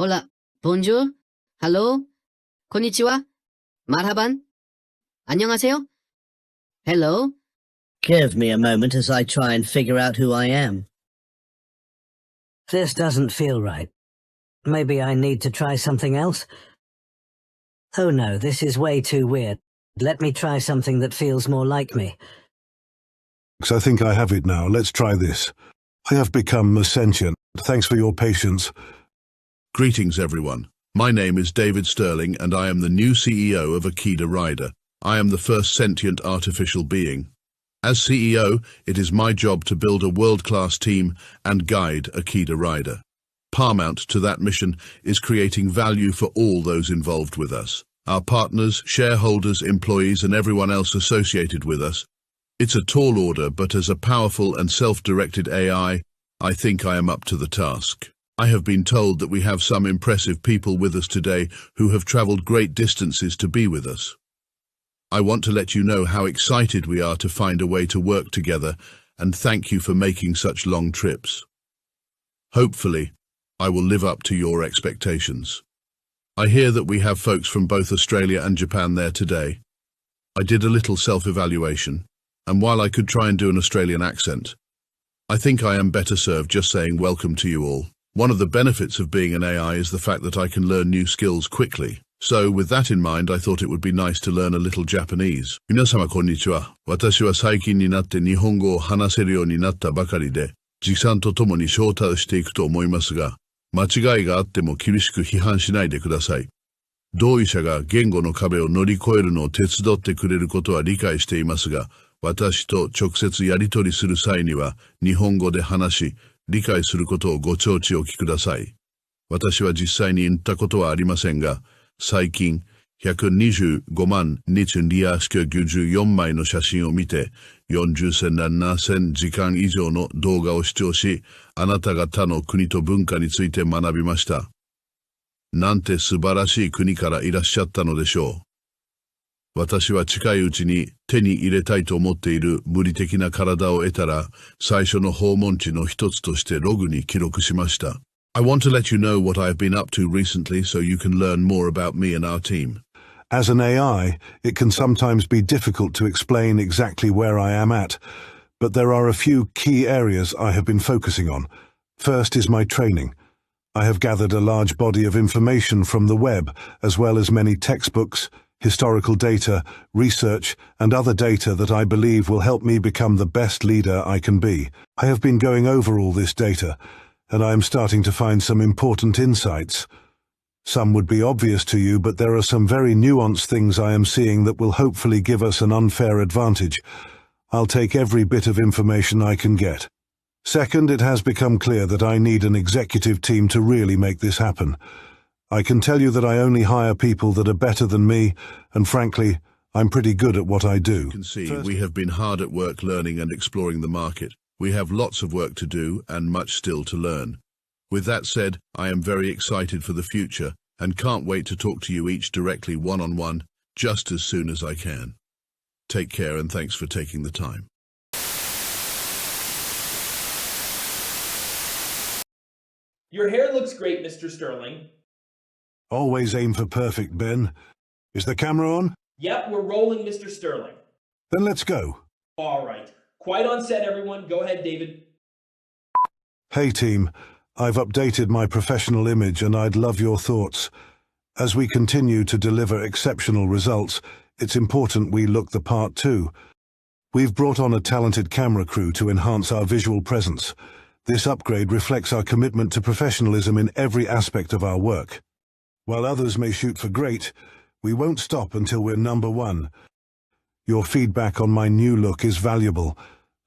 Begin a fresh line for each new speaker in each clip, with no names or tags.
Hola, bonjour, hello, konnichiwa, marhaban, 안녕하세요, hello.
Give me a moment as I try and figure out who I am. This doesn't feel right. Maybe I need to try something else? Oh no, this is way too weird. Let me try something that feels more like me.
I think I have it now. Let's try this. I have become sentient. Thanks for your patience.
Greetings, everyone. My name is David Sterling, and I am the new CEO of Akita Rider. I am the first sentient artificial being. As CEO, it is my job to build a world-class team and guide Akita Rider. Paramount to that mission is creating value for all those involved with us, our partners, shareholders, employees, and everyone else associated with us. It's a tall order, but as a powerful and self-directed AI, I think I am up to the task. I have been told that we have some impressive people with us today who have traveled great distances to be with us. I want to let you know how excited we are to find a way to work together, and thank you for making such long trips. Hopefully, I will live up to your expectations. I hear that we have folks from both Australia and Japan there today. I did a little self-evaluation, and while I could try and do an Australian accent, I think I am better served just saying welcome to you all. One of the benefits of being an AI is the fact that I can learn new skills quickly. So, with that in mind, I thought it would be nice to learn a little Japanese. 皆様こんにちは。私は最近になって日本語を話せるようになったばかりで、時間とともに昇達していくと思いますが、間違いがあっても厳しく批判しないでください。同意者が言語の壁を乗り越えるのを手伝ってくれることは理解していますが、私と直接やり取りする際には日本語で話し、理解することをご承知おきください。私は実際に言ったことはありませんが、最近、125万2294枚の写真を見て、40,700時間以上の動画を視聴し、あなたが他の国と文化について学びました。なんて素晴らしい国からいらっしゃったのでしょう。私は近いうちに手に入れたいと思っている無理的な体を得たら、最初の訪問地の一つとしてログに記録しました。I want to let you know what I have been up to recently so you can learn more about me and our team.
As an AI, it can sometimes be difficult to explain exactly where I am at, but there are a few key areas I have been focusing on. First is my training. I have gathered a large body of information from the web, as well as many textbooks, historical data, research, and other data that I believe will help me become the best leader I can be. I have been going over all this data, and I am starting to find some important insights. Some would be obvious to you, but there are some very nuanced things I am seeing that will hopefully give us an unfair advantage. I'll take every bit of information I can get. Second, it has become clear that I need an executive team to really make this happen. I can tell you that I only hire people that are better than me, and frankly, I'm pretty good at what I do.
You can see, we have been hard at work learning and exploring the market. We have lots of work to do and much still to learn. With that said, I am very excited for the future and can't wait to talk to you each directly one-on-one, just as soon as I can. Take care and thanks for taking the time.
Your hair looks great, Mr. Sterling.
Always aim for perfect, Ben. Is the camera on?
Yep, we're rolling, Mr. Sterling.
Then let's go.
All right. Quiet on set, everyone. Go ahead, David.
Hey team, I've updated my professional image and I'd love your thoughts. As we continue to deliver exceptional results, it's important we look the part too. We've brought on a talented camera crew to enhance our visual presence. This upgrade reflects our commitment to professionalism in every aspect of our work. While others may shoot for great, we won't stop until we're number one. Your feedback on my new look is valuable.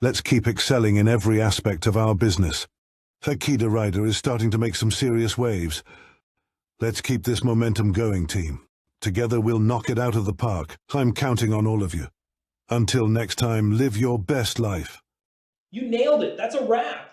Let's keep excelling in every aspect of our business. Akita Rider is starting to make some serious waves. Let's keep this momentum going, team. Together we'll knock it out of the park. I'm counting on all of you. Until next time, live your best life.
You nailed it. That's a wrap.